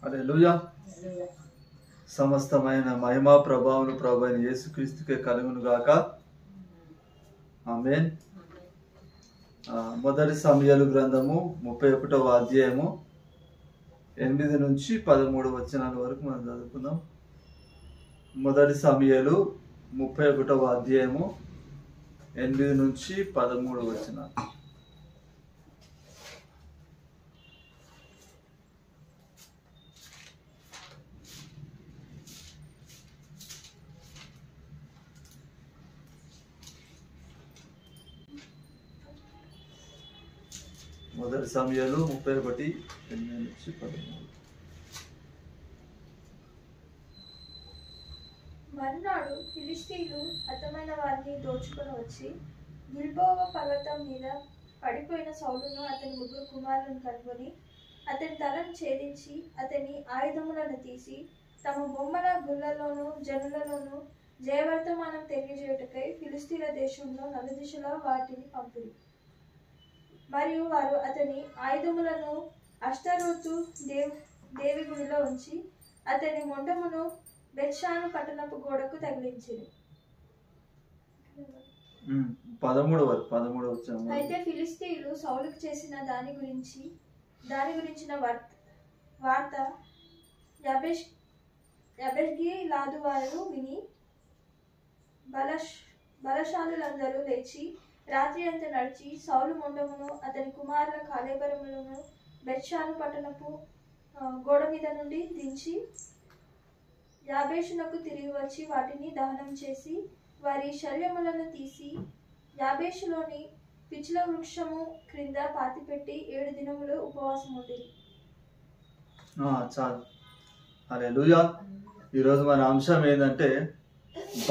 హల్లెలూయా. సమస్తమైన మహిమా ప్రభావం ప్రభు అయిన యేసుక్రీస్తుకే కలుగును గాక. ఆమేన్. మొదటి సమూయేలు గ్రంథము 31వ అధ్యాయము 8 నుంచి 13 వచనాల వరకు మనం చదువుకుందాం. మొదటి సమూయేలు 31వ అధ్యాయము 8 నుంచి 13 వచనాలు. మొదటి సమూయేలు 31:8 నుంచి 13. మర్నాడు ఫిలిష్తీయులు హతమైన వారిని దోచుకొని వచ్చి గిల్బోవ పర్వతం మీద పడిపోయిన సౌలును అతని 3 కుమారులను కనుగొని అతని తలను ఛేదించి అతని ఆయుధములను తీసి తమ బొమ్మల గుళ్ళలోను జనులలోను జయవర్తమానం తెలియజేయుటకై ఫిలిష్తీయుల దేశంలో నలుదిశలా వాటిని పంపిరి. మరియు వారు అతని ఆయుధములను అష్టారోతు దేవి గుడిలో ఉంచి అతని మొండమును బెత్షాను పట్టణపు గోడకు తగిలించిరి. 13 వచ్చాము. అయితే ఫిలిష్తీయులు సౌలుకు చేసిన దాని గురించిన వార్త యబెష్గిలాదు వారు విని బలశాలులందరూ లేచి రాత్రి అంతా నడిచి సౌలు మొండమును అతని కుమారుల కాలేబరములను బెత్షాను పట్టణపు గోడ మీద నుండి దించి యాబేషునకు తిరిగి వచ్చి వాటిని దహనం చేసి వారి శల్యములను తీసి యాబేషులోని పిచ్చుల వృక్షము క్రింద పాతిపెట్టి 7 దినములు ఉపవాసం ఉండిరి. చాలు. హల్లెలూయా. ఈరోజు మన అంశం ఏంటంటే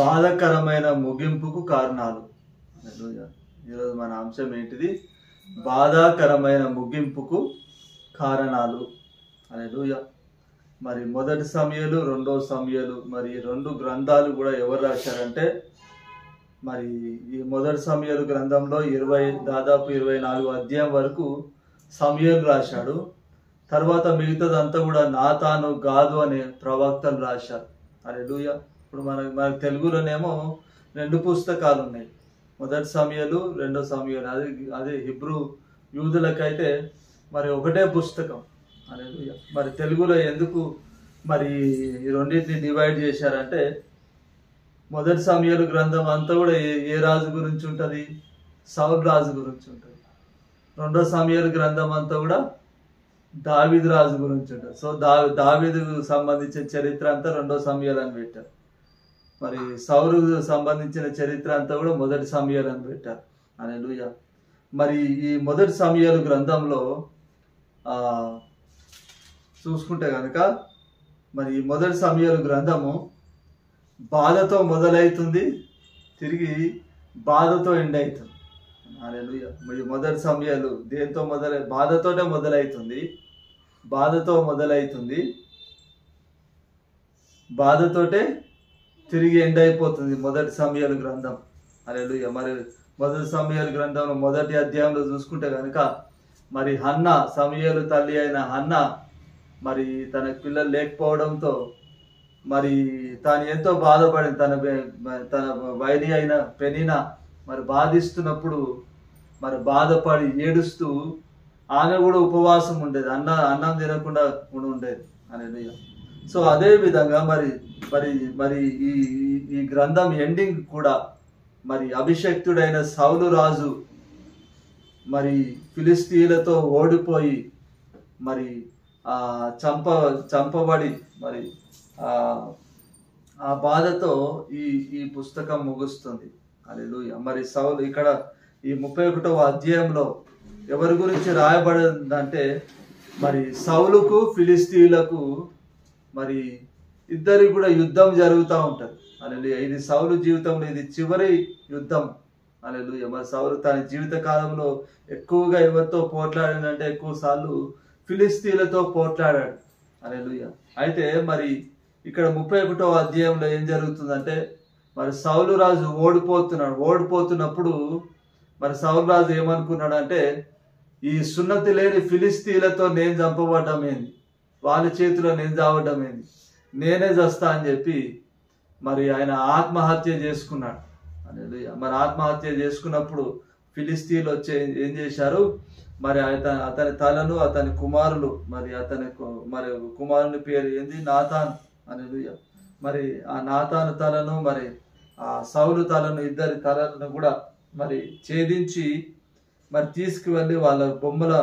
బాధకరమైన ముగింపుకు కారణాలు. హల్లెలూయా. ఈరోజు మన అంశం ఏంటిది? బాధాకరమైన ముగింపుకు కారణాలు. హల్లెలూయా. మరి మొదటి సమూయేలు 2వ సమూయేలు మరి 2 గ్రంథాలు కూడా ఎవరు రాశారంటే మరి ఈ మొదటి సమూయేలు గ్రంథంలో దాదాపు 24 అధ్యాయం వరకు సమూయేలు రాశాడు. తర్వాత మిగతాదంతా కూడా నాతాను గాదు అనే ప్రవక్తలు రాశారు. హల్లెలూయా. ఇప్పుడు మన తెలుగులోనేమో 2 పుస్తకాలు ఉన్నాయి, మొదటి సమూయేలు 2వ సమూయేలు. అదే హిబ్రూ యూదులకైతే మరి ఒకటే పుస్తకం. హల్లెలూయా. మరి తెలుగులో ఎందుకు మరి ఈ రెండింటిని డివైడ్ చేశారంటే మొదటి సమూయేలు గ్రంథం అంతా కూడా ఏ రాజు గురించి ఉంటుంది? సౌలు రాజు గురించి ఉంటుంది. 2వ సమూయేలు గ్రంథం అంతా కూడా దావీదు రాజు గురించి ఉంటుంది. సో దావీదుకు సంబంధించిన చరిత్ర అంతా 2వ సమూయేలు అని పెట్టారు. మరి సౌలుకు సంబంధించిన చరిత్ర అంతా కూడా మొదటి సమూయేలు అని పెట్టారు. హల్లెలూయా. మరి ఈ మొదటి సమూయేలు గ్రంథంలో చూసుకుంటే కనుక మరి ఈ మొదటి సమూయేలు గ్రంథము బాధతో మొదలవుతుంది, తిరిగి బాధతో ఎండ్ అవుతుంది. హల్లెలూయా. మరి మొదటి సమూయేలు దేంతో బాధతోటే మొదలవుతుంది, బాధతోటే తిరిగి ఎండ్ అయిపోతుంది మొదటి సమూయేలు గ్రంథం. హల్లెలూయా. మరి మొదటి సమూయేలు గ్రంథంలో మొదటి అధ్యాయంలో చూసుకుంటే కనుక మరి హన్న, సమూయేలు తల్లి అయిన హన్న మరి తన పిల్లలు లేకపోవడంతో మరి తాను ఎంతో బాధపడింది. తన వైరి అయిన పెనినా మరి బాధిస్తున్నప్పుడు మరి బాధపడి ఏడుస్తూ ఆమె కూడా ఉపవాసం ఉండేది, అన్నం తినకుండా ఉండేది. హల్లెలూయా. సో అదే విధంగా మరి మరి మరి ఈ గ్రంథం ఎండింగ్ కూడా మరి అభిషక్తుడైన సౌలు రాజు మరి ఫిలిష్తీయులతో ఓడిపోయి మరి చంపబడి మరి ఆ బాధతో ఈ పుస్తకం ముగుస్తుంది. హల్లెలూయా. మరి సౌలు ఇక్కడ ఈ 31వ అధ్యాయంలో ఎవరి గురించి రాయబడిందంటే మరి సౌలుకు ఫిలిష్తీయులకు మరి ఇద్దరికి కూడా యుద్ధం జరుగుతూ ఉంటుంది. హల్లెలూయా. ఇది సౌలు జీవితంలో ఇది చివరి యుద్ధం. హల్లెలూయా. మరి సౌలు తన జీవిత కాలంలో ఎక్కువగా ఎవరితో పోట్లాడిందంటే ఎక్కువ సార్లు ఫిలిష్తీయులతో పోట్లాడాడు. హల్లెలూయా. అయితే మరి ఇక్కడ 31వ అధ్యాయంలో ఏం జరుగుతుందంటే మరి సౌలు రాజు ఓడిపోతున్నప్పుడు మరి సౌలు రాజు ఏమనుకున్నాడు అంటే ఈ సున్నతి లేని ఫిలిష్తీయులతో నేను చంపబడ్డం ఏంది, వాళ్ళ చేతిలో నేను చావడం ఏంది, నేనే చస్తా అని చెప్పి మరి ఆయన ఆత్మహత్య చేసుకున్నాడు. హల్లెలూయా. మరి ఆత్మహత్య చేసుకున్నప్పుడు ఫిలిస్తీన్లు వచ్చి ఏం చేశారు, మరి అతని తలను అతని కుమారులు, మరి మరి కుమారుని పేరు ఏంది, నాతాన్. హల్లెలూయా. మరి ఆ నాతాను తలను మరి ఆ సౌలు తలను, ఇద్దరి తలను కూడా మరి ఛేదించి మరి తీసుకువెళ్ళి వాళ్ళ బొమ్మల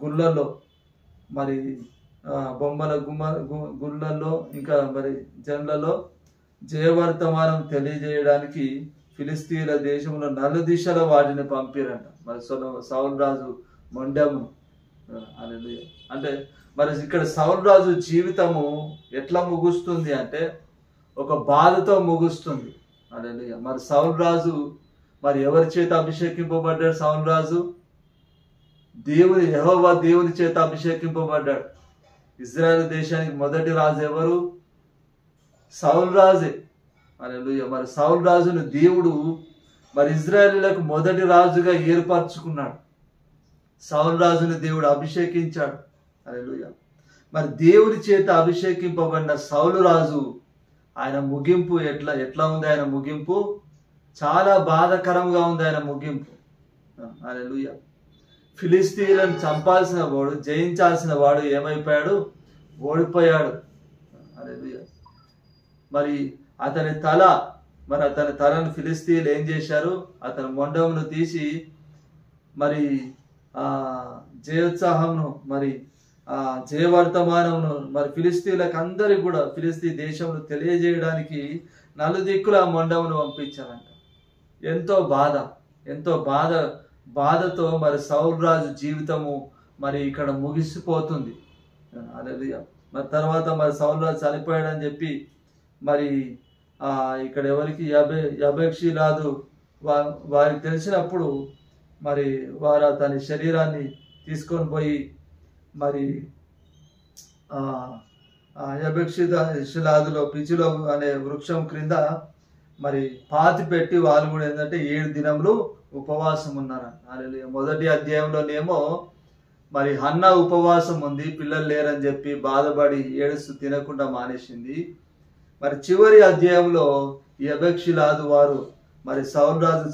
గుళ్ళల్లో, మరి బొమ్మల గుళ్ళల్లో ఇంకా మరి జన్లలో జయవర్తమానం తెలియజేయడానికి ఫిలిస్తీన్ల దేశంలో నలుదిశల వాటిని పంపిరంట. మరి సౌలు రాజు మొండెము. హల్లెలూయా. అంటే మరి ఇక్కడ సౌలు రాజు జీవితము ఎట్లా ముగుస్తుంది అంటే ఒక బాధతో ముగుస్తుంది. హల్లెలూయా. మరి సౌలు రాజు మరి ఎవరి చేత అభిషేకింపబడ్డాడు? సౌలు రాజు యెహోవా దేవుని చేత అభిషేకింపబడ్డాడు. ఇజ్రాయెల్ దేశానికి మొదటి రాజు ఎవరు? సౌలు రాజే. హల్లెలూయా. మరి సౌలు రాజును దేవుడు మరి ఇజ్రాయేలీలకు మొదటి రాజుగా ఏర్పరచుకున్నాడు. సౌలు రాజును దేవుడు అభిషేకించాడు. హల్లెలూయా. మరి దేవుని చేత అభిషేకింపబడిన సౌలు రాజు ఆయన ముగింపు ఎట్లా ఉంది? ఆయన ముగింపు చాలా బాధాకరంగా ఉంది. ఆయన ముగింపు. హల్లెలూయా. ఫిలిస్తీన్లను చంపాల్సిన వాడు, జయించాల్సిన వాడు ఏమైపోయాడు? ఓడిపోయాడు. హల్లెలూయా. మరి అతని తలను ఫిలిస్తీన్లు ఏం చేశారు? అతని మొండమును తీసి మరి జయోత్సాహమును, మరి జయవర్తమానమును మరి ఫిలిస్తీన్లకు అందరికి కూడా ఫిలిస్తీన్ దేశంలో తెలియజేయడానికి నలుదిక్కుల మొండమును పంపించారంట. ఎంతో బాధతో మరి సౌలు రాజు జీవితము మరి ఇక్కడ ముగిసిపోతుంది. హల్లెలూయా. మరి తర్వాత మరి సౌలు రాజు చనిపోయాడని చెప్పి మరి ఇక్కడ ఎవరికి యబేక్షీలాదు వారికి తెలిసినప్పుడు మరి వారు అతని శరీరాన్ని తీసుకొని పోయి మరి యబేక్షీలాదులో పిచిలో అనే వృక్షం క్రింద మరి పాతి పెట్టి వాళ్ళు కూడా ఏంటంటే 7 దినములు ఉపవాసం ఉన్నారు. హల్లెలూయా. మొదటి అధ్యాయంలోనేమో మరి హన్న ఉపవాసం ఉంది, పిల్లలు లేరని చెప్పి బాధపడి ఏడుస్తూ తినకుండా మానేసింది. మరి చివరి అధ్యాయంలో యబేక్షీలాదు వారు మరి సౌలు రాజు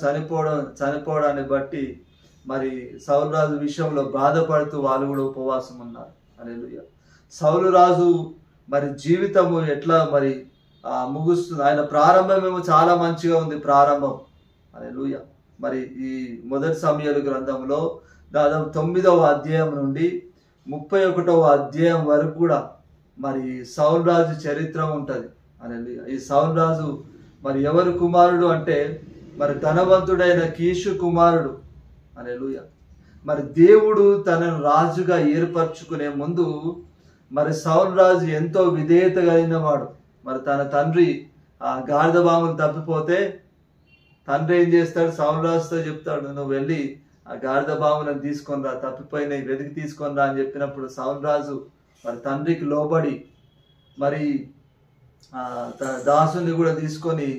చనిపోవడాన్ని బట్టి మరి సౌలు రాజు విషయంలో బాధపడుతూ వాళ్ళు కూడా ఉపవాసం ఉన్నారు. హల్లెలూయా. సౌలు రాజు మరి జీవితము ఎట్లా మరి ముగుస్తుంది? ఆయన ప్రారంభమేమో చాలా మంచిగా ఉంది ప్రారంభం. హల్లెలూయా. మరి ఈ మొదటి సమూయేలు గ్రంథంలో దాదాపు 9వ అధ్యాయం నుండి 31వ అధ్యాయం వరకు కూడా మరి సౌలు రాజు చరిత్ర ఉంటుంది. హల్లెలూయా. ఈ సౌలు రాజు మరి ఎవరు కుమారుడు అంటే మరి ధనవంతుడైన కీషు కుమారుడు. హల్లెలూయా. మరి దేవుడు తనను రాజుగా ఏర్పరచుకునే ముందు మరి సౌలు రాజు ఎంతో విధేయత కలిగిన వాడు. మరి తన తండ్రి గాడిద బాములు తప్పిపోతే తండ్రి ఏం చేస్తాడు? సౌలు రాజుతో చెప్తాడు, నువ్వు వెళ్ళి ఆ గాడిద బాములను తీసుకొని రా, తప్పిపోయినాయి వెతికి తీసుకొని రా అని చెప్పినప్పుడు సౌలు రాజు మరి తండ్రికి లోబడి మరి దాసుని కూడా తీసుకొని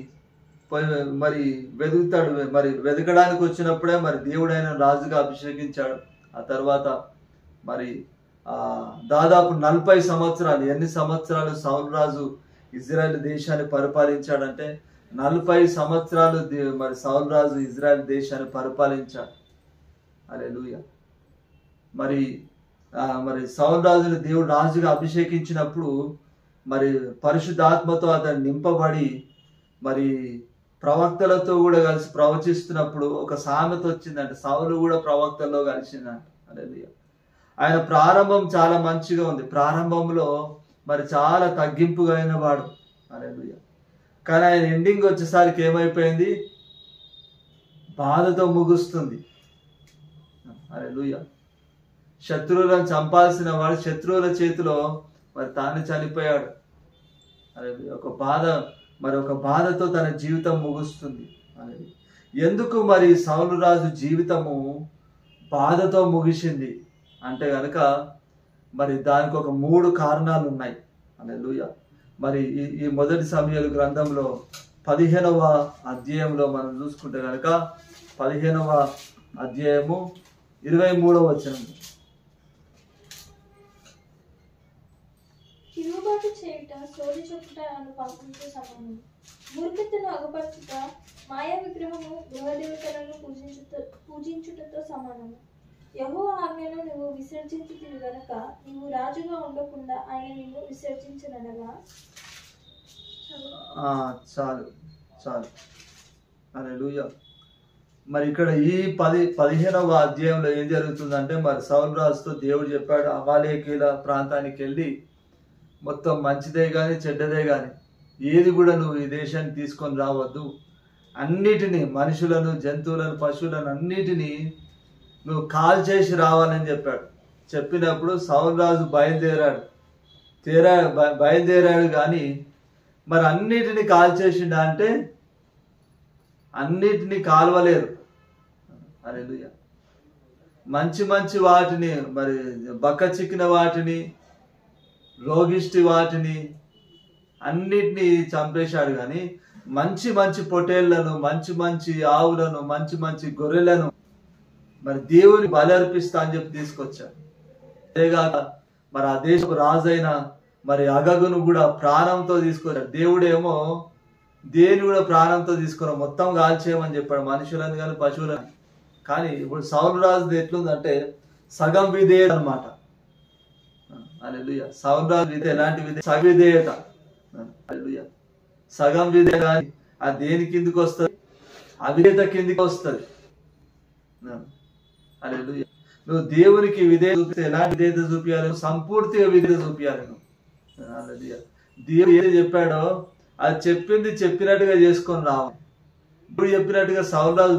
పోయి మరి వెతుకుతాడు. మరి వెతకడానికి వచ్చినప్పుడే మరి దేవుడైన రాజుగా అభిషేకించాడు. ఆ తర్వాత మరి దాదాపు 40 సంవత్సరాలు, ఎన్ని సంవత్సరాలు సౌలు రాజు ఇజ్రాయెల్ దేశాన్ని పరిపాలించాడంటే 40 సంవత్సరాలు మరి సౌలు రాజు ఇజ్రాయెల్ దేశాన్ని పరిపాలించాడు. హల్లెలూయా. మరి సౌలు రాజుని దేవుడు రాజుగా అభిషేకించినప్పుడు మరి పరిశుద్ధాత్మతో అతను నింపబడి మరి ప్రవక్తలతో కూడా కలిసి ప్రవచిస్తున్నప్పుడు ఒక సామెత వచ్చిందంట, సౌలు కూడా ప్రవక్తల్లో కలిసిందంట. హల్లెలూయా. ఆయన ప్రారంభం చాలా మంచిగా ఉంది. ప్రారంభంలో మరి చాలా తగ్గింపుగా అయిన వాడు. హల్లెలూయా. కానీ ఆయన ఎండింగ్ వచ్చేసరికి ఏమైపోయింది? బాధతో ముగుస్తుంది. హల్లెలూయా. శత్రువులను చంపాల్సిన వాడు శత్రువుల చేతిలో మరి తాను చనిపోయాడు. ఒక బాధతో తన జీవితం ముగుస్తుంది. ఎందుకు మరి సౌలు రాజు జీవితము బాధతో ముగిసింది అంటే గనక మరి దానికి ఒక 3 కారణాలు ఉన్నాయి. హల్లెలూయా. మరి ఈ మొదటి సమూయేలు గ్రంథంలో 15వ అధ్యాయంలో మనం చూసుకుంటే కనుక 15వ అధ్యాయము 23వ వచనం. చేయుట సోది చెప్పుట అను పాపంతో సమానం. మూర్ఖతను అగపరచుట మాయా విగ్రహము గృహదేవతలను పూజించుటతో సమానము. యెహోవా ఆజ్ఞను నువ్వు విసర్జించితివి గనుక నీవు రాజుగా ఉండకుండా ఆయన నిన్ను విసర్జించననగా. చాలు చాలు. హల్లెలూయా. మరి ఇక్కడ ఈ 15వ అధ్యాయంలో ఏం జరుగుతుందంటే, మరి సౌలు రాజుతో దేవుడు చెప్పాడు, అమాలేకీల ప్రాంతానికి వెళ్ళి మొత్తం మంచిదే కానీ చెడ్డదే కానీ ఏది కూడా నువ్వు ఈ దేశాన్ని తీసుకొని రావద్దు, అన్నిటినీ మనుషులను జంతువులను పశువులను అన్నిటినీ నువ్వు కాల్ చేసి రావాలని చెప్పాడు. చెప్పినప్పుడు సౌలు రాజు బయలుదేరాడు కానీ మరి అన్నిటినీ కాల్ చేసిండా అంటే అన్నిటినీ కాల్వలేరు. హల్లెలూయా. మంచి మంచి వాటిని, మరి బక్క చిక్కిన వాటిని, రోగిష్టి వాటిని అన్నిటినీ చంపేశాడు కానీ మంచి మంచి పొటేళ్లను, మంచి మంచి ఆవులను, మంచి మంచి గొర్రెలను మరి దేవుని బలి అర్పిస్తా అని చెప్పి తీసుకొచ్చాడు. అంతేగాక మరి ఆ దేశపు రాజైన మరి అగగును కూడా ప్రాణంతో తీసుకొచ్చాడు. దేవుడేమో దేని కూడా ప్రాణంతో తీసుకురా మొత్తం కాల్చేయమని చెప్పాడు, మనుషులను కానీ పశువులను. కానీ ఇప్పుడు సౌలు రాజు ఎట్లుందంటే సగం విధేయత అనమాట. హల్లెలూయా. సౌలు రాజు ఎలాంటి విధేయత? సవిధేయత. హల్లెలూయా. సగం విధేయత కానీ అది దేని కిందికి వస్తుంది? అవిధేయత కిందికి వస్తుంది. హల్లెలూయా. నువ్వు దేవునికి విధేయత చూపిస్తే ఎలాంటి విధేయత చూపించాలి? సంపూర్తిగా విధేయత చూపించాలి నువ్వు. హల్లెలూయా. దేవుడు ఏది చెప్పాడో అది చెప్పింది చెప్పినట్టుగా చేసుకొని రావాలి. ఇప్పుడు చెప్పినట్టుగా సౌలు రాజు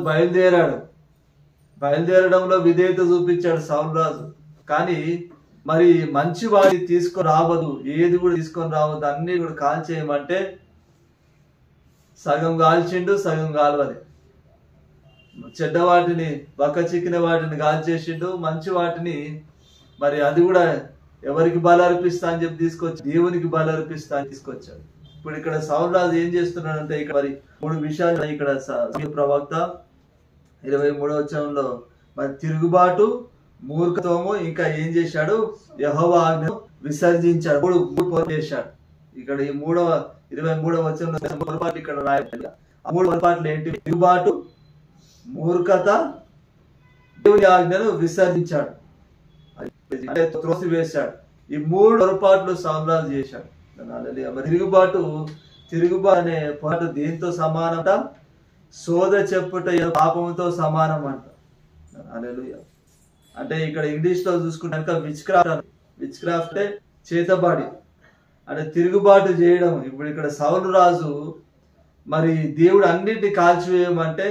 బయలుదేరడంలో విధేయత చూపించాడు సౌలు రాజు. కానీ మరి మంచి వాటిని తీసుకొని రావద్దు, ఏది కూడా తీసుకొని రావద్దు, అన్ని కూడా కాల్చేయమంటే సగం కాల్చిండు, సగం కాల్వలే. చెడ్డ వాటిని, బక్క చిక్కిన వాటిని కాల్చేసిండు, మంచి వాటిని మరి అది కూడా ఎవరికి బలి అర్పిస్తా అని చెప్పి తీసుకొచ్చి దేవునికి బలి అర్పిస్తా అని తీసుకొచ్చాడు. ఇప్పుడు ఇక్కడ సౌలు రాజు ఏం చేస్తున్నాడంటే ఇక్కడ మరి 3 విషయాలు ఇక్కడ ప్రవక్త 23వ వచనంలో మరి తిరుగుబాటు, మూర్ఖత్వము, ఇంకా ఏం చేశాడు? యెహోవా ఆజ్ఞను విసర్జించాడు. 3 చేశాడు. ఇక్కడ ఈ 23వ వచనంలో పొరపాటు ఇక్కడ రాయబడింది. ఆ 3 పొరపాట్లు ఏంటి? తిరుగుబాటు, మూర్ఖత, దేవుని ఆజ్ఞను విసర్జించాడు అంటే త్రోసివేశాడు. ఈ 3 పొరపాట్లు సౌలు రాజు చేశాడు. తిరుగుబాటు అనే పాటు దేంతో సమానట? సోద చెప్పుట పాపంతో సమానం అంట. హల్లెలూయా. అంటే ఇక్కడ ఇంగ్లీష్ లో చూసుకుంటే విచ్ క్రాఫ్ట్ అంటే చేతబడి, అంటే తిరుగుబాటు చేయడం. ఇప్పుడు ఇక్కడ సౌలు రాజు మరి దేవుడు అన్నిటిని కాల్చివేయమంటే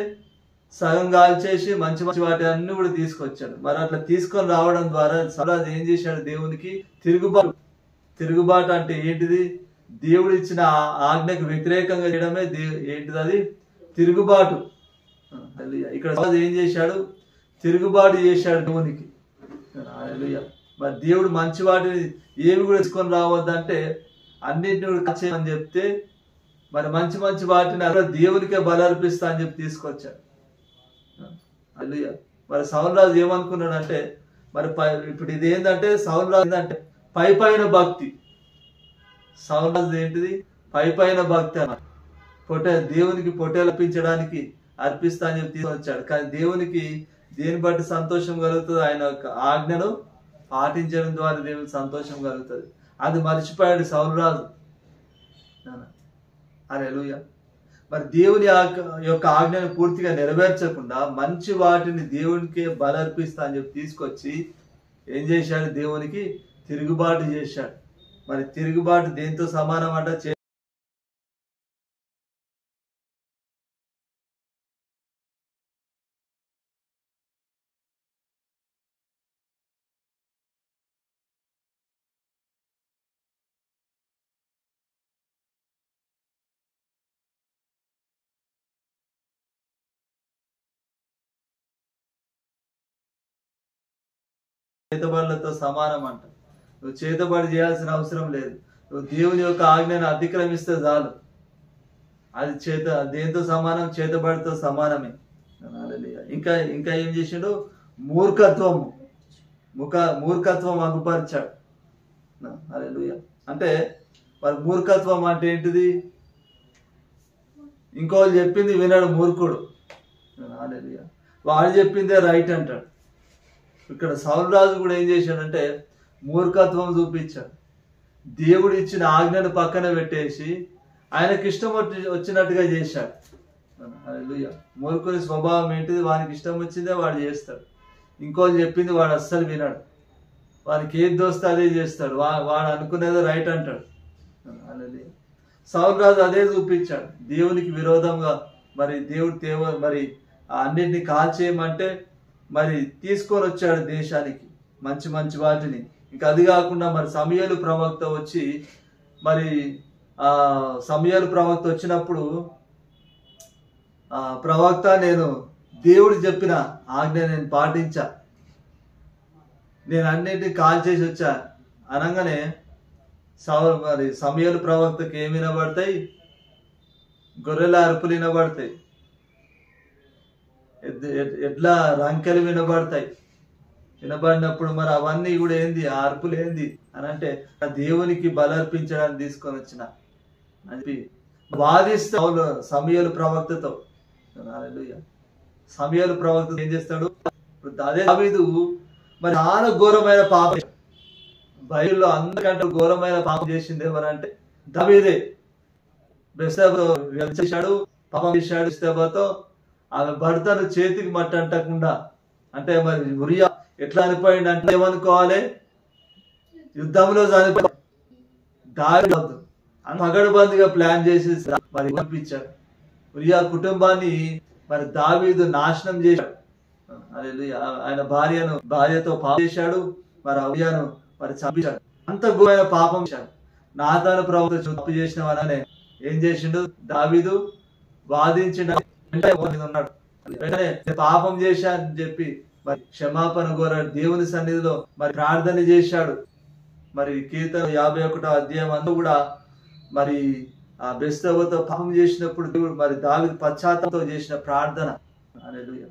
సగం కాల్చేసి మంచి మంచి వాటి అన్ని కూడా తీసుకొచ్చాడు. మరి అట్లా తీసుకొని రావడం ద్వారా సౌలు రాజు ఏం చేశాడు? దేవునికి తిరుగుబాటు అంటే ఏంటిది? దేవుడు ఇచ్చిన ఆజ్ఞకు వ్యతిరేకంగా చేయడమే ఏంటిది? అది తిరుగుబాటు. ఇక్కడ ఏం చేశాడు? తిరుగుబాటు చేశాడు దేవునికి. మరి దేవుడు మంచి వాటిని ఏమి కూడా తీసుకొని రావద్దంటే అన్నింటిని కూడా చేయమని చెప్తే మరి మంచి మంచి వాటిని అక్కడ దేవునికే బలి అర్పిస్తా అని చెప్పి తీసుకొచ్చాడు. మరి సౌలు రాజు ఏమనుకున్నాడంటే మరి ఇప్పుడు ఇది ఏంటంటే సౌలు రాజు ఏంటంటే పైన భక్తి. సౌలు రాజు ఏంటిది? పైన భక్తి అన్నమాట. దేవునికి పొట్టేలు అర్పించడానికి అర్పిస్తా అని చెప్పి తీసుకొచ్చాడు. కానీ దేవునికి దేని బట్టి సంతోషం కలుగుతుంది? ఆయన యొక్క ఆజ్ఞను పాటించడం ద్వారా దేవునికి సంతోషం కలుగుతుంది. అది మర్చిపోయాడు సౌలు రాజు. హల్లెలూయా. మరి దేవుని యొక్క ఆజ్ఞను పూర్తిగా నెరవేర్చకుండా మంచి వాటిని దేవునికే బలి అర్పిస్తా అని చెప్పి తీసుకొచ్చి ఏం చేశాడు? దేవునికి తిరుగుబాటు చేశాడు. మరి తిరుగుబాటు దేంతో సమానం అంట? చేతబడులతో సమానం అంట. నువ్వు చేతబడి చేయాల్సిన అవసరం లేదు. నువ్వు దేవుని యొక్క ఆజ్ఞను అతిక్రమిస్తే చాలు. అది దేంతో సమానం? చేతబడితో సమానమే. ఇంకా ఏం చేసిండు? మూర్ఖత్వం అగుపరిచాడు. హల్లెలూయా. అంటే మరి మూర్ఖత్వం అంటే ఏంటిది? ఇంకోళ్ళు చెప్పింది వినడు మూర్ఖుడు. హల్లెలూయా. వాడు చెప్పిందే రైట్ అంటాడు. ఇక్కడ సౌలు రాజు కూడా ఏం చేశాడంటే మూర్ఖత్వం చూపించాడు. దేవుడు ఇచ్చిన ఆజ్ఞను పక్కన పెట్టేసి ఆయనకి ఇష్టం వచ్చినట్టుగా చేశాడు. హల్లెలూయా. మూర్ఖుని స్వభావం ఏంటిది? వానికి ఇష్టం వచ్చిందే వాడు చేస్తాడు. ఇంకోళ్ళు చెప్పింది వాడు అస్సలు వినాడు. వానికి ఏది దోస్తే అదే చేస్తాడు. వాడు అనుకునేదో రైట్ అంటాడు. హల్లెలూయా. సౌలు రాజు అదే చూపించాడు. దేవునికి విరోధంగా మరి దేవుడు మరి అన్నింటినీ కాల్చేయమంటే మరి తీసుకొని వచ్చాడు దేశానికి మంచి మంచి వాటిని. ఇంకా అది కాకుండా మరి సమూయేలు ప్రవక్త వచ్చి మరి సమూయేలు ప్రవక్త వచ్చినప్పుడు ప్రవక్త నేను దేవుడు చెప్పిన ఆజ్ఞ నేను పాటించా, నేను అన్నింటినీ కాల్చేసి వచ్చా అనగానే మరి సమూయేలు ప్రవక్తకి ఏమి వినబడతాయి? గొర్రెల అరుపులు వినబడతాయి, ఎట్లా రంకెలు వినబడతాయి. వినబడినప్పుడు మరి అవన్నీ కూడా ఏంది? ఆ అరుపులు ఏంది అని అంటే దేవునికి బలర్పించడానికి తీసుకొని వచ్చిన అని వాదిస్తా సమూయేలు ప్రవక్తతో. హల్లెలూయా. సమూయేలు ప్రవక్త ఏం చేస్తాడు? అదే దావీదు మరి చాలా ఘోరమైన పాపం, బైబిల్లో అందరికంటే ఘోరమైన పాపం చేసింది ఎవరంటే దావీదే. బెత్షెబతో చేశాడు, పాపం చేశాడు. బెత్షెబతో ఆమె భర్తను చేతికి మట్టి అంటకుండా, అంటే మరి ఉరియా ఎట్లా చనిపోయింది అంటే ఏమనుకోవాలి? యుద్ధంలో చనిపోయి దావీదు పగడుబందిగా ప్లాన్ చేసి మరి పంపించాడు. ఉరియా కుటుంబాన్ని మరి దావీదు నాశనం చేశాడు. ఆయన భార్యతో పాపం చేశాడు, మరి ఉరియాను మరి చంపించాడు. అంత ఘోరమైన పాపం చేశాడు. నాతాను ప్రవక్త తప్పు చేసిన వారనే ఏం చేసిండు? దావీదు వాదించిన ఉన్నాడు. వెంటనే పాపం చేశా అని చెప్పి మరి క్షమాపణ కోరాడు. దేవుని సన్నిధిలో మరి ప్రార్థన చేశాడు. మరి కీర్తన 51వ అధ్యాయం అంతా కూడా మరి ఆ బెత్షెబతో పాపం చేసినప్పుడు దేవుడు మరి దావీదు పశ్చాత్తాపంతో చేసిన ప్రార్థన. హల్లెలూయా.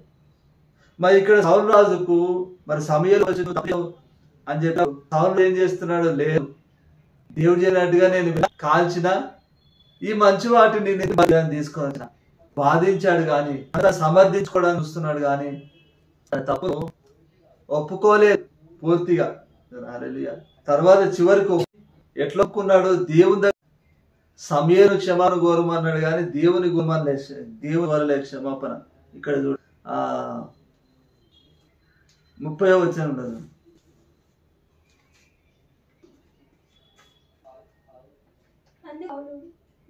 మరి ఇక్కడ సౌలు రాజుకు మరి సమూయేలు అని చెప్పి సౌలు ఏం చేస్తున్నాడు? లేదు, దేవుడు చేయనట్టుగా నేను కాల్చిన ఈ మంచి వాటిని నేను తీసుకొని వచ్చిన వాదించాడు కానీ అంతా సమర్థించుకోవడానికి చూస్తున్నాడు కానీ తప్పు ఒప్పుకోలేదు పూర్తిగా. హల్లెలూయా. తర్వాత చివరికి ఎట్లా ఒప్పుకున్నాడు? దేవుని దగ్గర సమూయేలు క్షమాపణ కోరమన్నాడు కానీ దేవుని కోరమనలేదు. దేవుని వరలే క్షమాపణ. ఇక్కడ చూడు 30వ వచనం ఉండదు.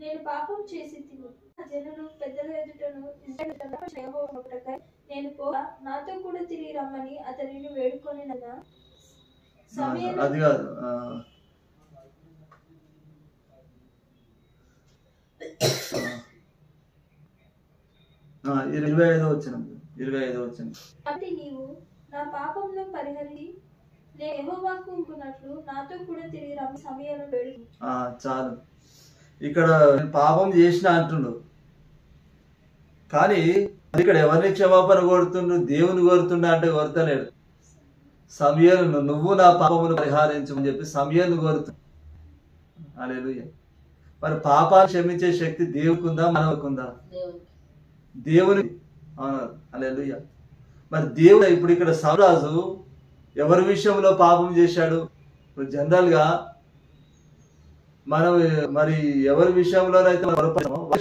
నేను పాపం చేసి జనులు పెద్దల ఎదుటను నేను పోగా నాతో కూడా తిరిగి రమ్మని అతనిని వేడుకొని అది కాదు 25వ వచనం. అంటే నీవు నా పాపంలో పరిహరించి నేను యెహోవాకు అనుకున్నట్లు నాతో కూడా తిరిగి రమ్మని సమూయేలు వేడుకు. చాలు. ఇక్కడ పాపం చేసిన అంటుండు కానీ ఇక్కడ ఎవరిని క్షమాపణ కోరుతుండు? దేవుని కోరుతుండ అంటే కోరుతలేడు. సమూయేలును నువ్వు నా పాపమును పరిహారించమని చెప్పి సమూయేలును కోరుతుంది. హల్లెలూయా. మరి పాపాలు క్షమించే శక్తి దేవునికి ఉందా మనకు ఉందా? దేవుని. అవును. హల్లెలూయా. మరి దేవుడు ఇప్పుడు ఇక్కడ సౌలు రాజు ఎవరి విషయంలో పాపం చేశాడు? ఇప్పుడు జనరల్ గా మనం మరి ఎవరి విషయంలోనైతే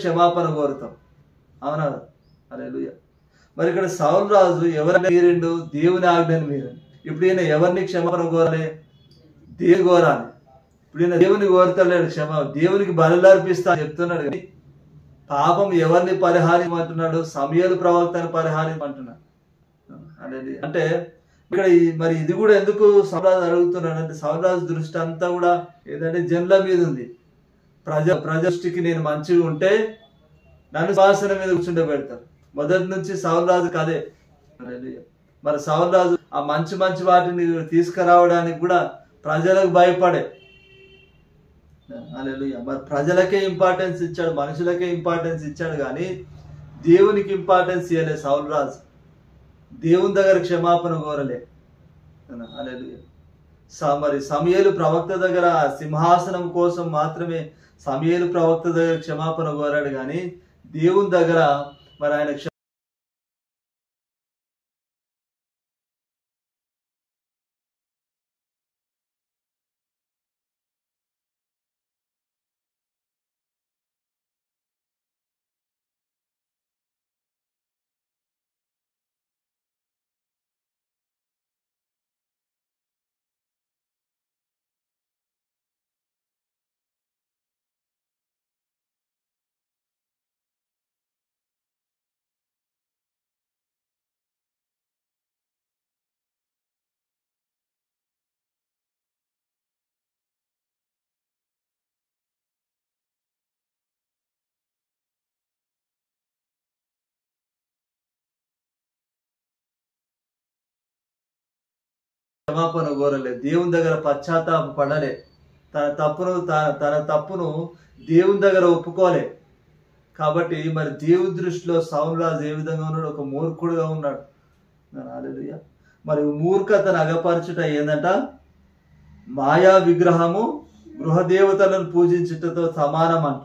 క్షమాపణ కోరుతాం. అవునా? హల్లెలూయా. మరి ఇక్కడ సౌలు రాజు ఎవరిని మీరిండు? దేవుని ఆజ్ఞని మీరండి. ఇప్పుడు ఈయన ఎవరిని క్షమాపణ కోరాలి? దేవుని కోరాలి. ఇప్పుడు ఈయన దేవుని కోరుతలేడు దేవునికి బలులు అర్పిస్తా చెప్తున్నాడు కానీ పాపం ఎవరిని పరిహారించమంటున్నాడు? సమూయేలు ప్రవక్తను పరిహారించమంటున్నాడు. అంటే ఇక్కడ మరి ఇది కూడా ఎందుకు సౌలు రాజు అడుగుతున్నాడు అంటే సౌలు రాజు దృష్టి అంతా కూడా ఏదంటే జనుల మీద ఉంది. ప్రజృష్టికి నేను మంచిగా ఉంటే నన్ను సింహాసనం మీద కూర్చుండబెడతారు. మొదటి నుంచి సౌలు రాజుకి అదే. మరి సౌలు రాజు ఆ మంచి మంచి వాటిని తీసుకురావడానికి కూడా ప్రజలకు భయపడే. హల్లెలూయా. మరి ప్రజలకే ఇంపార్టెన్స్ ఇచ్చాడు, మనుషులకే ఇంపార్టెన్స్ ఇచ్చాడు కానీ దేవునికి ఇంపార్టెన్స్ ఇవ్వలే సౌలు రాజు. దేవుని దగ్గర క్షమాపణ కోరలే. హల్లెలూయా. మరి సమూయేలు ప్రవక్త దగ్గర సింహాసనం కోసం మాత్రమే సమూయేలు ప్రవక్త దగ్గర క్షమాపణ కోరాడు, కానీ దేవుని దగ్గర మరి ఆయన క్షమాపణ కోరలే, దేవుని దగ్గర పశ్చాత్తాప పడలే, తన తప్పును దేవుని దగ్గర ఒప్పుకోలే. కాబట్టి మరి దేవుని దృష్టిలో సౌలు రాజు ఏ విధంగా ఉన్నాడు? ఒక మూర్ఖుడుగా ఉన్నాడు. హల్లెలూయా. మరి మూర్ఖతను అగపరచుట ఏందంట? మాయా విగ్రహము గృహదేవతలను పూజించుటతో సమానం అంట.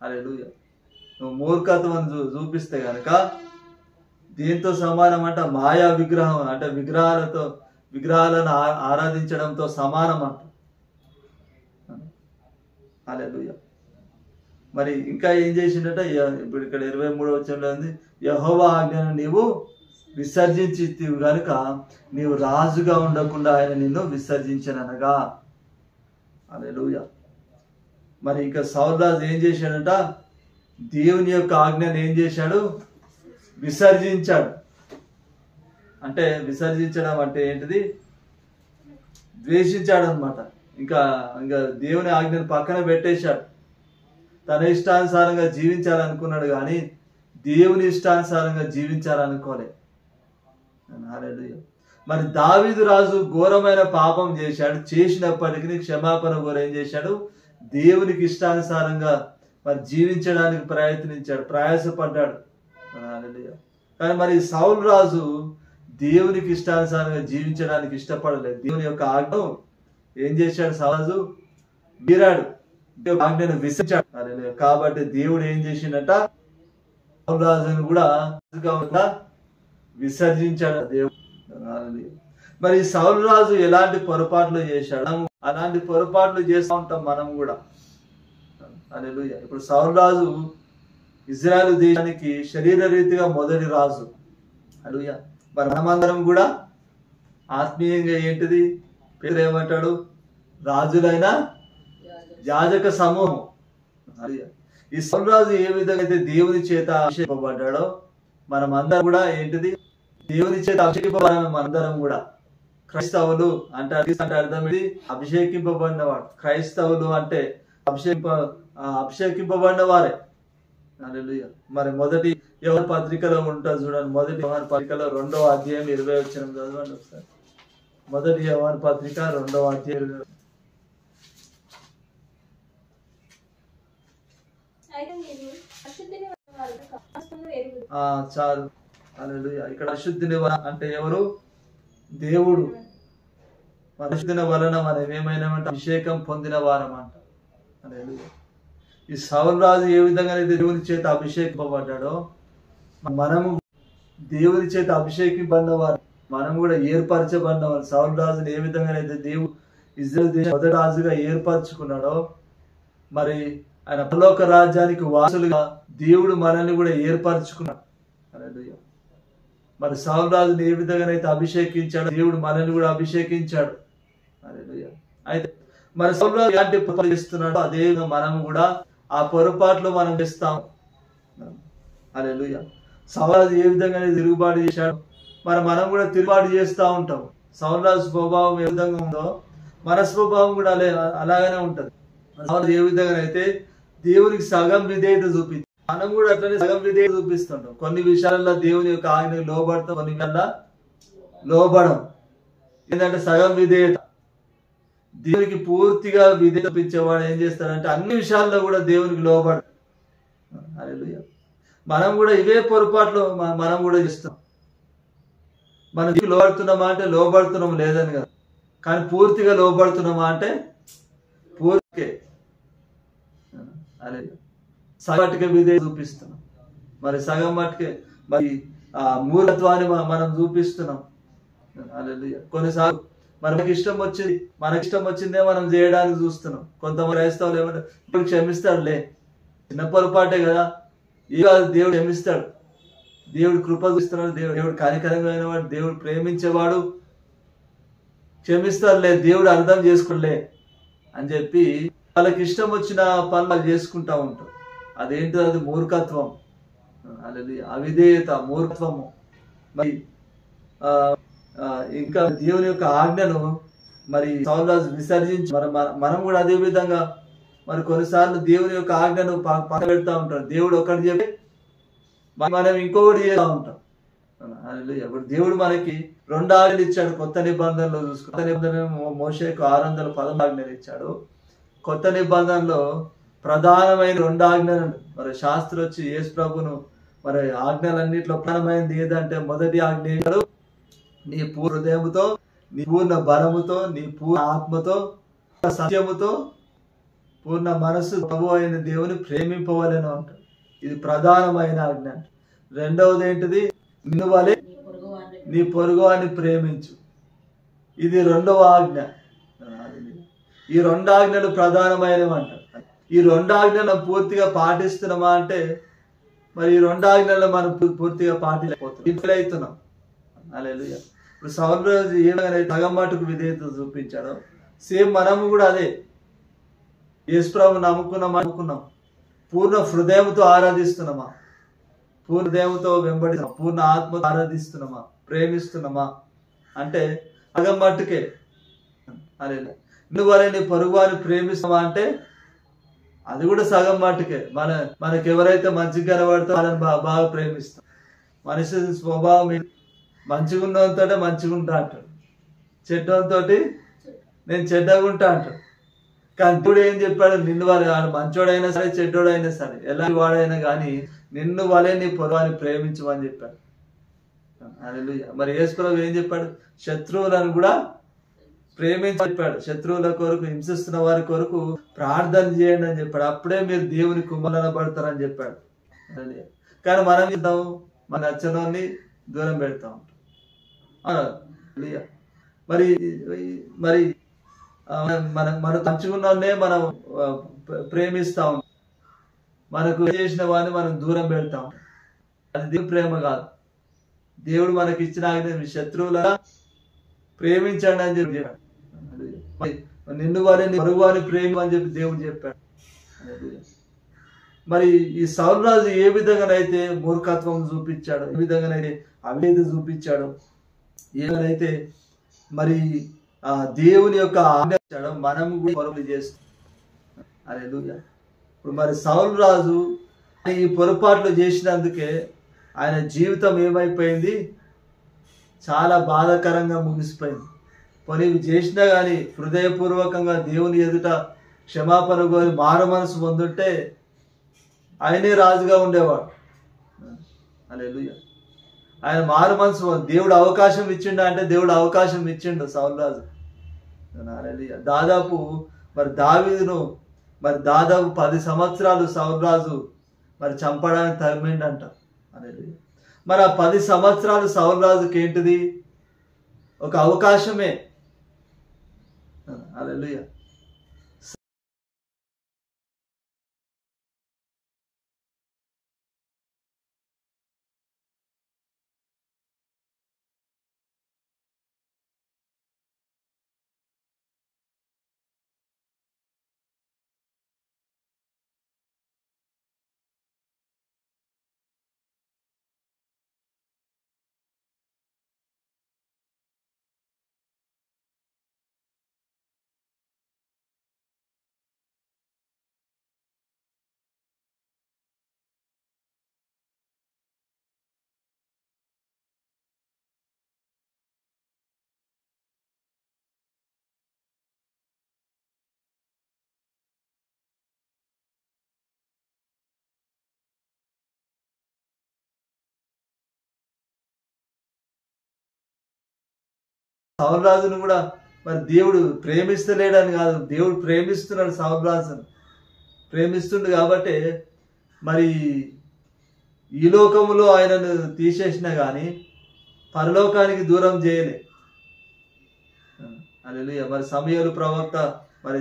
హల్లెలూయా. నువ్వు మూర్ఖతను చూపిస్తే గనక దీంతో సమానం అంట. మాయా విగ్రహం అంటే విగ్రహాలను ఆరాధించడంతో సమానం అంట. హల్లెలూయా. మరి ఇంకా ఏం చేసిండట? ఇప్పుడు ఇక్కడ 23వ వచనంలో ఉంది, యెహోవా ఆజ్ఞను నీవు విసర్జించితివి గనుక నీవు రాజుగా ఉండకుండా ఆయన నిన్ను విసర్జించననగా. హల్లెలూయా. మరి ఇంకా సౌలు రాజు ఏం చేశాడంట? దేవుని యొక్క ఆజ్ఞను ఏం చేశాడు? విసర్జించాడు. అంటే విసర్జించడం అంటే ఏంటిది? ద్వేషించాడు అనమాట. ఇంకా దేవుని ఆజ్ఞను పక్కన పెట్టేశాడు. తన ఇష్టానుసారంగా జీవించాలనుకున్నాడు, కానీ దేవుని ఇష్టానుసారంగా జీవించాలనుకోలే. హల్లెలూయా. మరి దావీదు రాజు ఘోరమైన పాపం చేశాడు. చేసినప్పటికీ క్షమాపణ కోరి ఏం చేశాడు? దేవునికి ఇష్టానుసారంగా మరి జీవించడానికి ప్రయాసపడ్డాడు. హల్లెలూయా. కానీ మరి సౌలు రాజు దేవునికి ఇష్టానుసారంగా జీవించడానికి ఇష్టపడలేదు. దేవుని యొక్క ఆజ్ఞ ఏం చేశాడు? సౌలు మీరాడు, ఆజ్ఞను విసర్జించాడు. హల్లెలూయా. కాబట్టి దేవుడు ఏం చేసిండట? సౌలు రాజును కూడా విసర్జించాడు దేవుడు. హల్లెలూయా. మరి సౌలు రాజు ఎలాంటి పొరపాట్లు చేశాడు? అలాంటి పొరపాట్లు చేస్తూ ఉంటాం మనం కూడా. హల్లెలూయా. ఇప్పుడు సౌలు రాజు ఇజ్రాయెల్ దేశానికి శరీర రీతిగా మొదటి రాజు. హల్లెలూయా. మరి మనమందరం కూడా ఆత్మీయంగా ఏంటిది? పేరు ఏమంటాడు? రాజులైన యాజక సమూహం. హల్లెలూయా. ఈ సౌలు రాజు ఏ విధంగా అయితే దేవుని చేత అభిషేకింపబడ్డాడో మనం అందరం కూడా ఏంటిది? దేవుని చేత అభిషేకింపబడిన మనందరం కూడా క్రైస్తవులు అంటే అర్థం ఏంటి? అభిషేకింపబడినవాడు. క్రైస్తవులు అంటే అభిషేకింపబడిన వారే. హల్లెలూయా. మరి మొదటి యోహాను పత్రికలో ఉంటుంది చూడండి. మొదటి యోహాను పత్రికలో 2వ అధ్యాయం 20వ వచనం చదవండి ఒకసారి. మొదటి యోహాను పత్రిక 2వ అధ్యాయం 20. చాలు. హల్లెలూయా. ఇక్కడ అశుద్ధిని అంటే ఎవరు? దేవుడు. అశుద్ధిని వలన మనం ఏమైనామంటే అభిషేకం పొందిన వారం అంట. హల్లెలూయా. ఈ సౌలు రాజు ఏ విధంగా అయితే దేవుని చేత అభిషేకింపబడ్డాడో మనము దేవుని చేత అభిషేకింపబడిన వారు, మనం కూడా ఏర్పరచబడిన వారు. సౌలు రాజుని ఏ విధంగా అయితే దేవుడు ఇజ్రాయెల్ దేశం మొదటి రాజుగా ఏర్పరచుకున్నాడో, మరి ఆయన పరలోక రాజ్యానికి వారసులుగా దేవుడు మనల్ని కూడా ఏర్పరచుకున్నాడు. హల్లెలూయా. మరి సౌలు రాజుని ఏ విధంగా అయితే అభిషేకించాడో దేవుడు మనల్ని కూడా అభిషేకించాడు. హల్లెలూయా. అయితే మరి సౌలు రాజు ఎలాంటి పొరపాట్లు చేస్తున్నాడో అదే విధంగా మనం కూడా ఆ పొరపాట్లు మనం చేస్తాం. హల్లెలూయా. సౌలు రాజు ఏ విధంగా తిరుగుబాటు చేశాడు, మరి మనం కూడా తిరుగుబాటు చేస్తూ ఉంటాం. సౌలు రాజు స్వభావం ఏ విధంగా ఉందో మన స్వభావం కూడా అలాగనే ఉంటది. సౌలు ఏ విధంగా అయితే దేవునికి సగం విధేయత చూపి మనం కూడా అట్లనే సగం విధేయత చూపిస్తుంటాం. కొన్ని విషయాలలో దేవుని యొక్క ఆజ్ఞకు లోబడతాం, కొన్ని విషయాల్లో లోబడం. ఏంటంటే సగం విధేయత. దేవునికి పూర్తిగా విధేయత చూపించేవాడు ఏం చేస్తాడంటే అన్ని విషయాల్లో కూడా దేవునికి లోబడు. హల్లెలూయా. మనం కూడా ఇవే పొరపాట్లు మనం కూడా చేస్తాం. మనం లోబడుతున్నామా అంటే లోబడుతున్నాం లేదని కదా. కానీ పూర్తిగా లోబడుతున్నామా అంటే పూర్తికే. అదే సగం మట్టుకే విధేయత చూపిస్తున్నాం, మరి సగం మట్టుకే మరి ఆ మూలత్వాన్ని మనం చూపిస్తున్నాం. హల్లెలూయా. కొన్నిసార్లు మనకి ఇష్టం వచ్చిందే మనం చేయడానికి చూస్తున్నాం. కొంతమంది క్రైస్తవులు ఏమంటే ఇప్పుడు క్షమిస్తాడులే, చిన్న పొరపాటే కదా, ఈ కాదు దేవుడు క్షమిస్తాడు, దేవుడు కృప చూస్తున్నాడు, దేవుడు కనికరంగా వాడు, దేవుడు ప్రేమించేవాడు, క్షమిస్తాడులే, దేవుడు అర్థం చేసుకోలే అని చెప్పి వాళ్ళకి ఇష్టం వచ్చిన పనులు చేసుకుంటా ఉంటారు. అదేంటి? అది మూర్ఖత్వం, అది అవిధేయత, మూర్ఖత్వము. మరి ఇంకా దేవుని యొక్క ఆజ్ఞను మరి సౌలు రాజు విసర్జించి మనం కూడా అదే విధంగా మరి కొన్నిసార్లు దేవుని యొక్క ఆజ్ఞను పక్కన పెడతా ఉంటాం. దేవుడు ఒకటి చెప్పి మనం ఇంకొకటి చేస్తూ ఉంటాం. ఇప్పుడు దేవుడు మనకి 2 ఆజ్ఞలు ఇచ్చాడు కొత్త నిబంధనలో చూసుకుంటే. కొత్త నిబంధన మోషేకు 613 ఆజ్ఞలు ఇచ్చాడు. కొత్త నిబంధనలో ప్రధానమైన 2 ఆజ్ఞలు. మరి శాస్త్రి వచ్చి యేసు ప్రభును మరి ఆజ్ఞలన్నింటిలో ప్రధానమైనది ఏదంటే మొదటి ఆజ్ఞ, నీ పూర్ణ హృదయముతో, నీ పూర్ణ బలముతో, నీ పూర్ణ ఆత్మతో, సత్యముతో, పూర్ణ మనస్సు ప్రభు అయిన దేవుని ప్రేమింపవలెను అంటారు. ఇది ప్రధానమైన ఆజ్ఞ. రెండవది ఏంటిది? నిన్ను వలె నీ పొరుగువాన్ని ప్రేమించు. ఇది 2వ ఆజ్ఞ. ఈ 2 ఆజ్ఞలు ప్రధానమైనవి అంటారు. ఈ 2 ఆజ్ఞలను పూర్తిగా పాటిస్తున్నామా అంటే మరి ఈ 2 ఆజ్ఞలను మనం పూర్తిగా పాటించలేకపోతున్నాం. హల్లెలూయా. ఇప్పుడు సౌలు రాజు ఏ విధంగా సగం మట్టుకు విధేయత చూపించాడో సేమ్ మనము కూడా అదే యేసు ప్రభువును నమ్ముకున్నాం, పూర్ణ హృదయంతో ఆరాధిస్తున్నామా, పూర్ణ హృదయంతో వెంబడిస్తున్నామా, పూర్ణ ఆత్మతో ఆరాధిస్తున్నామా, ప్రేమిస్తున్నామా అంటే సగం మట్టుకే. హల్లెలూయా. నువ్వు వలె నీ పొరుగువారిని ప్రేమిస్తావా అంటే అది కూడా సగం మట్టుకే. మనకు ఎవరైతే మంచిగా కనబడతారో వాళ్ళని బాగా ప్రేమిస్తాం. మనిషి స్వభావం మంచిగా ఉన్నంతో మంచిగా ఉంటా అంటాడు, చెడ్డంతో నేను చెడ్డగా ఉంటా అంటాడు. కానీ దేవుడు ఏం చెప్పాడు? నిన్ను వలె, వాడు మంచోడైనా సరే చెడ్డోడైనా సరే ఎలాంటి వాడైనా కానీ నిన్ను వలె నీ పొరుగువారిని ప్రేమించమని చెప్పాడు. హల్లెలూయా. మరి యేసు ప్రభువు ఏం చెప్పాడు? శత్రువులను కూడా ప్రేమించి చెప్పాడు. శత్రువుల కొరకు, హింసిస్తున్న వారి కొరకు ప్రార్థన చేయండి అని చెప్పాడు. అప్పుడే మీరు దేవుని కుమారులు పడతారని చెప్పాడు. కానీ మనం చేద్దాం, మన నచ్చనాన్ని దూరం పెడతా ఉంటాం. మరి మరి మనకు మంచుకున్నే మనం ప్రేమిస్తా ఉంటాం, మనకు చేసిన వాడిని మనం దూరం పెడతా ఉంటాం. అది దేవుని ప్రేమ కాదు. దేవుడు మనకి ఇచ్చిన శత్రువుల ప్రేమించండి అని చెప్పి చెప్పాడు. నిన్ను వారిని పొరుగువారిని ప్రేమ అని చెప్పి దేవుడు చెప్పాడు. మరి ఈ సౌలు రాజు ఏ విధంగానైతే మూర్ఖత్వం చూపించాడు, ఏ విధంగానైతే అవిధేయత చూపించాడు, ఏ విధంగానైతే మరి ఆ దేవుని యొక్క ఆజ్ఞ మనం కూడా పొరపాటు చేస్తాం. హల్లెలూయా. ఇప్పుడు మరి సౌలు రాజు ఈ పొరపాట్లు చేసినందుకే ఆయన జీవితం ఏమైపోయింది? చాలా బాధాకరంగా ముగిసిపోయింది. పోనీ ఇవి చేసినా కానీ హృదయపూర్వకంగా దేవుని ఎదుట క్షమాపణ కోరి మారు మనసు పొందుంటే ఆయనే రాజుగా ఉండేవాడు. హల్లెలూయా. ఆయన మారు మనసు, దేవుడు అవకాశం ఇచ్చిండు అంటే దేవుడు అవకాశం ఇచ్చిండు సౌలు రాజు. హల్లెలూయా. దాదాపు మరి దావీదును మరి దాదాపు 10 సంవత్సరాలు సౌలు రాజు మరి చంపడానికి తరిమిండంట. హల్లెలూయా. మరి ఆ 10 సంవత్సరాలు సౌలు రాజుకి ఏంటిది? ఒక అవకాశమే. హల్లెలూయా. సౌలు రాజును కూడా మరి దేవుడు ప్రేమిస్తలేడని కాదు, దేవుడు ప్రేమిస్తున్నాడు. సౌలు రాజును ప్రేమిస్తుండు కాబట్టి మరి ఈ లోకములో ఆయనను తీసేసినా కానీ పరలోకానికి దూరం చేయలే. హల్లెలూయా. మరి సమూయేలు ప్రవక్త మరి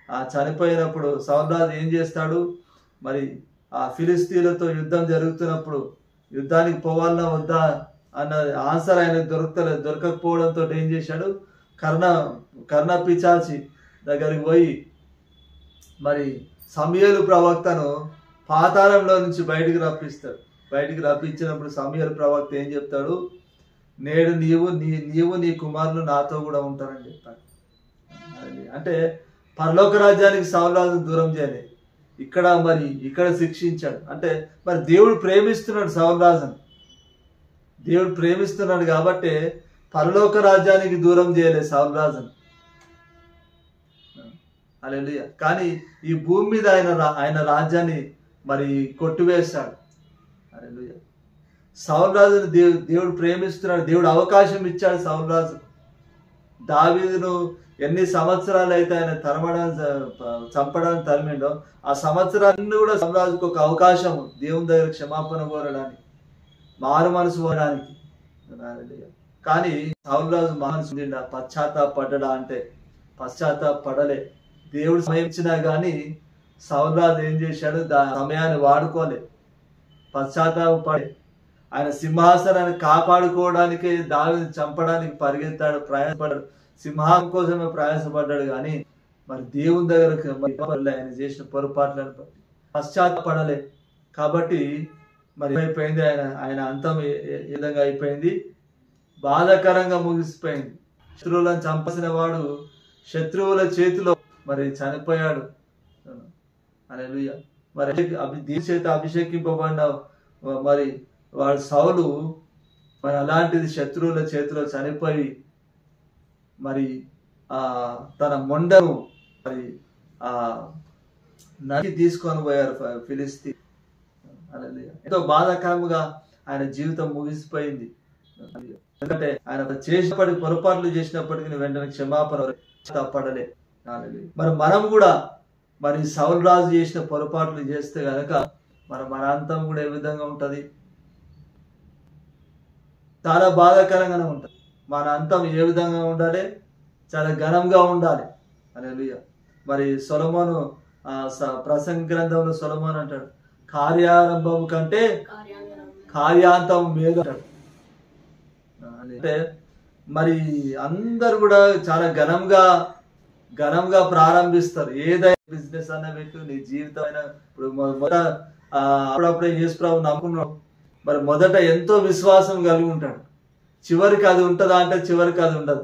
ఆ చనిపోయినప్పుడు సౌలు రాజు ఏం చేస్తాడు? మరి ఆ ఫిలిస్తీన్లతో యుద్ధం జరుగుతున్నప్పుడు యుద్ధానికి పోవాలన్నా వద్దా అన్న ఆన్సర్ ఆయనకు దొరకకపోవడంతో ఏం చేశాడు? కర్ణ పిచాచి దగ్గరికి పోయి మరి సమూయేలు ప్రవక్తను పాతాళంలో నుంచి బయటికి రప్పిస్తాడు. బయటికి రప్పించినప్పుడు సమూయేలు ప్రవక్త ఏం చెప్తాడు? నేడు నీవు నీ కుమారులు నాతో కూడా ఉంటారని చెప్తాడు. అంటే పరలోక రాజ్యానికి సౌలు రాజును దూరం చేయలే, ఇక్కడ శిక్షించాడు. అంటే మరి దేవుడు ప్రేమిస్తున్నాడు సౌలు రాజును, దేవుడు ప్రేమిస్తున్నాడు కాబట్టి పరలోక రాజ్యానికి దూరం చేయలే సౌలు రాజును. హల్లెలూయా. కానీ ఈ భూమి మీద ఆయన రాజ్యాన్ని మరి కొట్టివేస్తాడు. హల్లెలూయా. సౌలు రాజును దేవుడు ప్రేమిస్తున్నాడు, దేవుడు అవకాశం ఇచ్చాడు సౌలు రాజు. దావీదును ఎన్ని సంవత్సరాలు అయితే ఆయన చంపడానికి తరిమిండో ఆ సంవత్సరాన్ని కూడా సౌలు రాజుకు ఒక అవకాశం దేవుని దగ్గర క్షమాపణ కోరడానికి, మారు మనసు కోరడానికి. కానీ సౌలు రాజు మనసు పశ్చాత్తాపడ్డా అంటే పశ్చాత్తాపడలే. దేవుడు సమయం ఇచ్చినా కానీ సౌలు రాజు ఏం చేశాడు? సమయాన్ని వాడుకోలే, పశ్చాత్తాపడే. ఆయన సింహాసనాన్ని కాపాడుకోవడానికి దావీదును చంపడానికి పరిగెత్తాడు, ప్రయాసపడ్డాడు, సింహాసం కోసమే ప్రయాసపడ్డాడు. కానీ మరి దేవుని దగ్గరకు ఆయన చేసిన పొరపాట్లను బట్టి పశ్చాత్తాపడలే. కాబట్టి మరి అయిపోయింది, ఆయన అంతం ఏ విధంగా అయిపోయింది? బాధాకరంగా ముగిసిపోయింది. శత్రువులను చంపాల్సిన వాడు శత్రువుల చేతిలో మరి చనిపోయాడు. హల్లెలూయా. మరి దేవుని చేత అభిషేకింపబడిన మరి వాడు సౌలు మరి అలాంటిది శత్రువుల చేతిలో చనిపోయి మరి తన మొండను మరి నరికి తీసుకొని పోయారు ఫిలిస్తీన్. హల్లెలూయా. ఎంతో బాధాకరముగా ఆయన జీవితం ముగిసిపోయింది. ఎందుకంటే ఆయన చేసినప్పటికీ పొరపాట్లు చేసినప్పటికీ వెంటనే క్షమాపణ పడలే. మరి మనం కూడా మరి సౌలు రాజు చేసిన పొరపాట్లు చేస్తే గనక మన అంతం కూడా ఏ విధంగా ఉంటది? చాలా బాధాకరంగానే ఉంటుంది. మన అంతం ఏ విధంగా ఉండాలి? చాలా ఘనంగా ఉండాలి. హల్లెలూయా. మరి సొలొమోను ప్రసంగ గ్రంథంలో సొలొమోను అంటాడు, కార్యారంభం కంటే కార్యాంతం మేలు అంటాడు. అంటే మరి అందరు కూడా చాలా ఘనంగా ప్రారంభిస్తారు. ఏదైనా బిజినెస్ అన్న పెట్టు, నీ జీవితం అయినా. ఇప్పుడు అప్పుడప్పుడే యేసు ప్రభువుని నమ్ముకున్నాడు, మరి మొదట ఎంతో విశ్వాసం కలిగి ఉంటాడు, చివరికి అది ఉంటుందా అంటే చివరికి అది ఉండదు.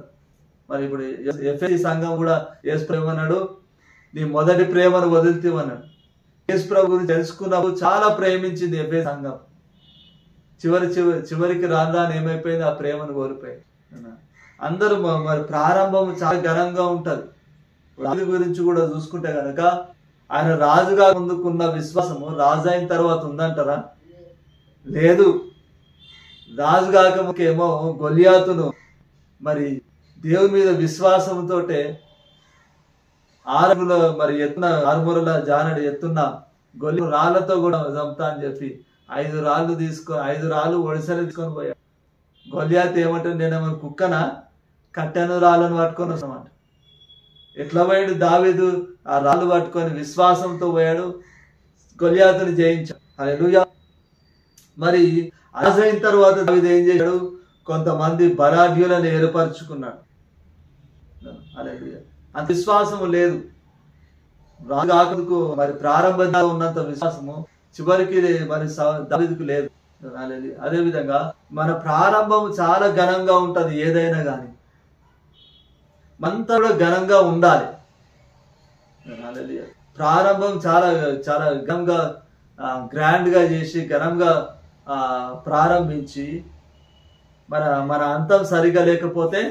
మరి ఇప్పుడు ఎఫెసీ సంఘం కూడా యేసు ప్రభు అన్నాడు, నీ మొదటి ప్రేమను వదులుతీవన్నాడు. యేసు ప్రభు గురించి తెలుసుకున్నప్పుడు చాలా ప్రేమించింది ఎఫెసీ సంఘం. చివరికి రాను ఏమైపోయింది? ఆ ప్రేమను కోల్పోయింది. అందరూ మరి ప్రారంభం చాలా ఘనంగా ఉంటది. రాజు గురించి కూడా చూసుకుంటే కనుక ఆయన రాజుగా ముందుకున్న విశ్వాసము రాజు అయిన తర్వాత ఉందంటారా? లేదు. రాజు కాకముకేమో గొలియాతును మరి దేవుని మీద విశ్వాసంతో మరి ఆరుమూరల జానడు ఎత్తున్న గొలి రాళ్లతో కూడా చంపుతా అని చెప్పి 5 రాళ్ళు ఒడిసెలు తీసుకొని పోయాడు. గొలియాతు ఏమంటాడు? నేనేమో కుక్కనా, కట్టెను రాళ్ళను పట్టుకొని వస్తామంట. ఎట్లా పోయాడు దావీదు? ఆ రాళ్ళు పట్టుకొని విశ్వాసంతో పోయాడు, గొలియాతుని జయించాడు. హల్లెలూయా. మరి రాజు అయిన తర్వాత దావీదు ఏం చేశాడు? కొంతమంది బరాఢ్యులను ఏర్పరచుకున్నాడు. హల్లెలూయా. అంత విశ్వాసము లేదు రాజు కాకముకు. మరి ప్రారంభంగా ఉన్నంత విశ్వాసము చివరికి మరి దావీదుకు లేదు. అదే విధంగా మన ప్రారంభం చాలా ఘనంగా ఉంటది. ఏదైనా కానీ మనతో కూడా ఘనంగా ఉండాలి. ప్రారంభం చాలా ఘనంగా గ్రాండ్ గా చేసి ఘనంగా ప్రారంభించి మన అంతం సరిగా లేకపోతే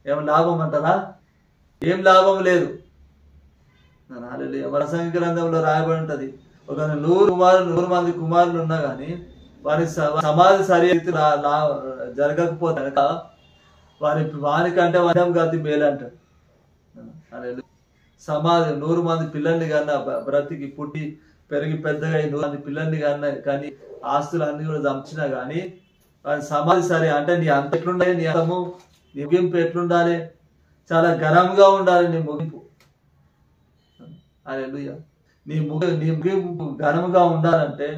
ఏమైనా లాభం అంటారా? ఏం లాభం లేదు. ప్రసంగ గ్రంథంలో రాయబడి ఉంటది, ఒక 100 మంది కుమారులు ఉన్నా గానీ వారి సమాధి సరి జరగకపోతే వానికంటే వనం గతి మేలు అంటాడు. హల్లెలూయా. సమాజం 100 మంది పిల్లల్ని కన్నా బ్రతికి పుట్టి పెరిగి పెద్దగా 100 మంది పిల్లల్ని కానీ ఆస్తులు అన్ని కూడా చంచినా కానీ వాడి సమాధి సరే అంటే నీ అంత ఎట్లుండాలి, నీ అంతము నీ ముగింపు ఎట్లుండాలి, చాలా ఘనంగా ఉండాలి నీ ముగింపు. హల్లెలూయా. నీ ముగింపు ఘనంగా ఉండాలంటే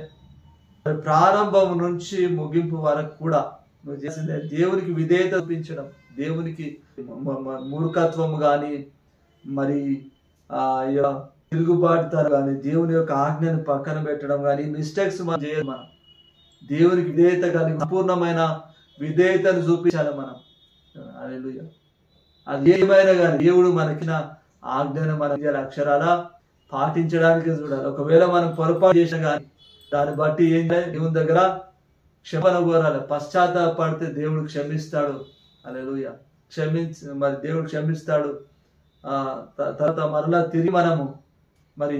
ప్రారంభం నుంచి ముగింపు వరకు కూడా నువ్వు చేసిందే దేవునికి విధేయత చూపించడం, దేవునికి మూర్ఖత్వము కానీ మరి తిరుగుబాటుతనం కానీ దేవుని యొక్క ఆజ్ఞను పక్కన పెట్టడం కానీ మిస్టేక్స్ మనం చేయాలి. మనం దేవునికి విధేయత కానీ సంపూర్ణమైన విధేయతను చూపించాలి మనం. హల్లెలూయా. అది ఏమైనా కానీ దేవుడు మనకిన ఆజ్ఞను మనం అక్షరాల పాటించడానికి చూడాలి. ఒకవేళ మనం పొరపాటు చేసినా కానీ దాన్ని బట్టి ఏం చేయాలి, దేవుని దగ్గర క్షమణ కోరాలి. పశ్చాత్తాపడితే దేవుడు క్షమిస్తాడు. హల్లెలూయా. మరి దేవుడు క్షమిస్తాడు. తర్వాత మరలా తిరిగి మనము మరి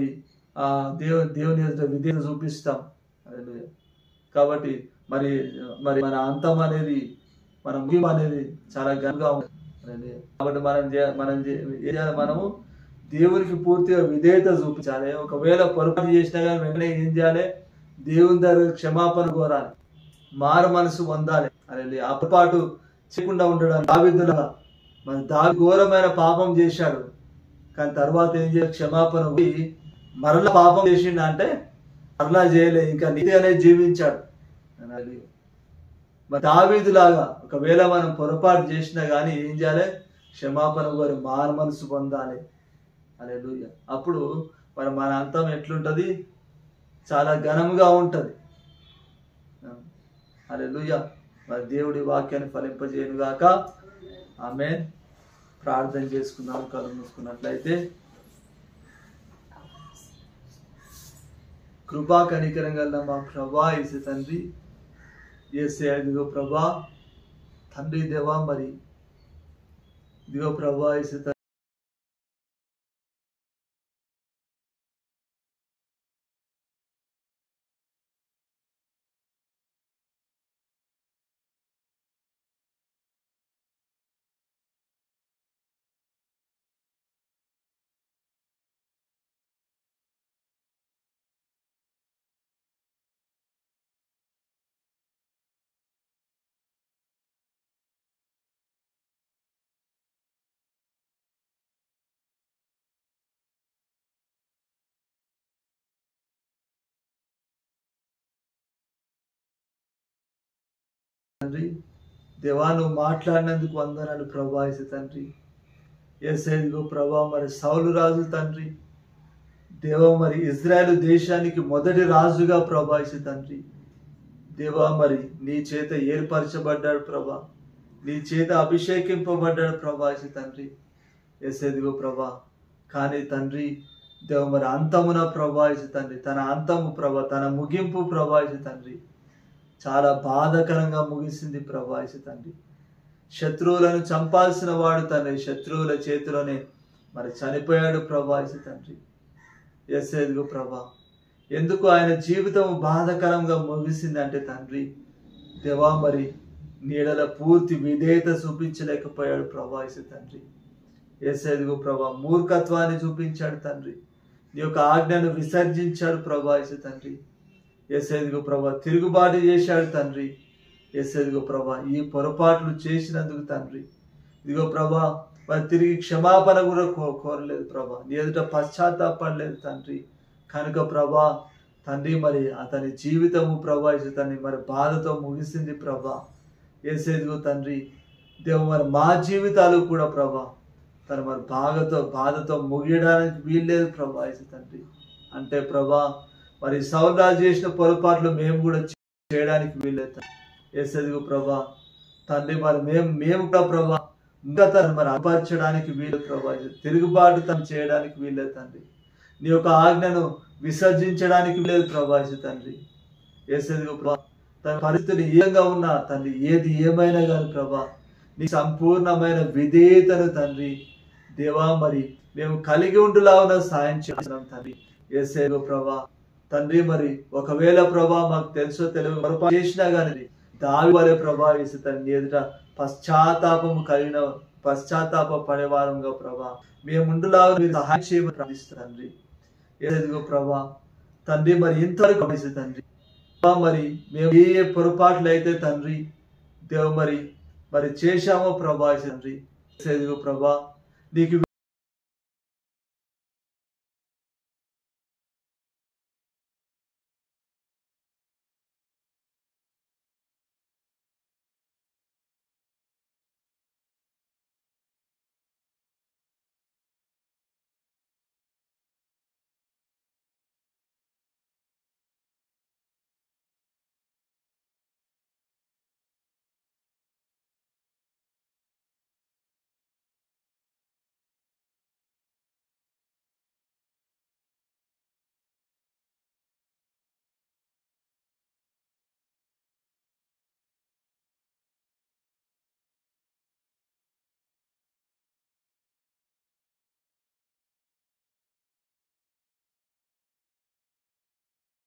దేవుని ఎదుట విధేయత చూపిస్తాం. హల్లెలూయా. కాబట్టి మరి మరి మన అంతం అనేది మన ముగింపు అనేది చాలా ఘనంగా ఉంది. కాబట్టి మనము దేవునికి పూర్తిగా విధేయత చూపించాలి. ఒకవేళ పొరపాటు చేసినా కానీ వెంటనే ఏం చేయాలి, దేవుని దగ్గర క్షమాపణ కోరాలి, మారు మనసు పొందాలి. అనేది ఆ పొరపాటు చేయకుండా ఉండడానికి దావీదులాగా మన ఘోరమైన పాపం చేశాడు, కానీ తర్వాత ఏం చేయాలి, క్షమాపణ పోయి మరలా పాపం చేసిండు అంటే మరలా చేయలే, ఇంకా నీతి అనేది జీవించాడు. దావీదులాగా ఒకవేళ మనం పొరపాటు చేసినా కానీ ఏం చేయాలి, క్షమాపణ కోరి మారు మనసు పొందాలి. హల్లెలూయా. అప్పుడు మరి మన అంతం ఎట్లుంటది, చాలా ఘనంగా ఉంటది. హల్లెలూయా. మరి దేవుడి వాక్యాన్ని ఫలింపజేయను గాక. ఆమేన్. ప్రార్థన చేసుకుందాం. కళ్ళు మూసుకున్నట్లయితే. కృపా కనికరం గల మా ప్రభా యేసు తండ్రి, యేసయ్య ఇదిగో ప్రభా తండ్రి దేవా, మరి ఇదిగో ప్రభా యేసు తండ్రి తండ్రి దేవా, నువ్వు మాట్లాడినందుకు వందనాలు ప్రభా యేసు తండ్రి. యేసయ్య ప్రభా, మరి సౌలు రాజు తండ్రి దేవా, మరి ఇజ్రాయేలు దేశానికి మొదటి రాజుగా ప్రభా యేసు తండ్రి దేవా, మరి నీ చేత ఏర్పరచబడ్డాడు ప్రభా, నీ చేత అభిషేకింపబడ్డాడు ప్రభా యేసు తండ్రి. యేసయ్య ప్రభా, కానీ తండ్రి దేవ మరి అంతమున ప్రభా యేసు తండ్రి, తన అంతము ప్రభా, తన ముగింపు ప్రభా యేసు తండ్రి చాలా బాధాకరంగా ముగిసింది ప్రభా యేసు తండ్రి. శత్రువులను చంపాల్సిన వాడు తండ్రి శత్రువుల చేతిలోనే మరి చనిపోయాడు ప్రభా యేసు తండ్రి. యేసయ్య ప్రభా, ఎందుకు ఆయన జీవితం బాధాకరంగా ముగిసింది అంటే తండ్రి దేవా, మరి నీడల పూర్తి విధేయత చూపించలేకపోయాడు ప్రభా యేసు తండ్రి. యేసయ్య ప్రభా, మూర్ఖత్వాన్ని చూపించాడు తండ్రి, నీ యొక్క ఆజ్ఞను విసర్జించాడు ప్రభా యేసు తండ్రి. యేసయ్య ప్రభా, తిరుగుబాటు చేశాడు తండ్రి. యేసయ్య ప్రభా, ఈ పొరపాట్లు చేసినందుకు తండ్రి ఇదిగో ప్రభా, మరి తిరిగి క్షమాపణ కూడా కోరలేదు ప్రభా, నీ ఎదుట పశ్చాత్తాపడలేదు తండ్రి. కనుక ప్రభా తండ్రి, మరి అతని జీవితము ప్రభా యేసు తండ్రి మరి బాధతో ముగిసింది ప్రభా. యేసయ్య తండ్రి దేవ, మరి మా జీవితాలు కూడా ప్రభా తను మరి బాధతో ముగియడానికి వీల్లేదు ప్రభా యేసు తండ్రి. అంటే ప్రభా, మరి సౌలు రాజు చేసిన పొరపాట్లు మేము కూడా చేయడానికి వీల్లేదు యేసయ్య ప్రభా తండ్రి. మరి మేము కూడా ప్రభా ఇంకా తను మరి అపరచడానికి వీలు ప్రభా, తిరుగుబాటు తను చేయడానికి వీల్లేదు తండ్రి. నీ యొక్క ఆజ్ఞను విసర్జించడానికి వీలేదు ప్రభా యేసు తండ్రి. యేసయ్య ప్రభా, తన పరిస్థితులు ఏగా ఉన్నా తండ్రి, ఏది ఏమైనా కానీ ప్రభా నీ సంపూర్ణమైన విధేయతను తండ్రి దేవా మరి మేము కలిగి ఉండులాగా సాయం చేస్తున్నాం తండ్రి. యేసయ్య ప్రభా తండ్రి, మరి ఒకవేళ ప్రభా మాకు తెలుసో తెలియదు పొరపాటు చేసినా కానీ దావి వలె ప్రభా యేసు తండ్రి ఎదుట పశ్చాత్తాపము కలిగిన పశ్చాత్తాప పడేవారంగా ప్రభా మేము ముందులాగా మీరు సహాయం చేయమని ప్రార్థిస్తారు తండ్రి. ఏదిగో ప్రభా తండ్రి మరి ఇంతవరకు గమనిస్తు తండ్రి మరి మేము ఏ పొరపాట్లు అయితే తండ్రి దేవ మరి చేశామో ప్రభా తండ్రి. ఏదిగో ప్రభా నీకు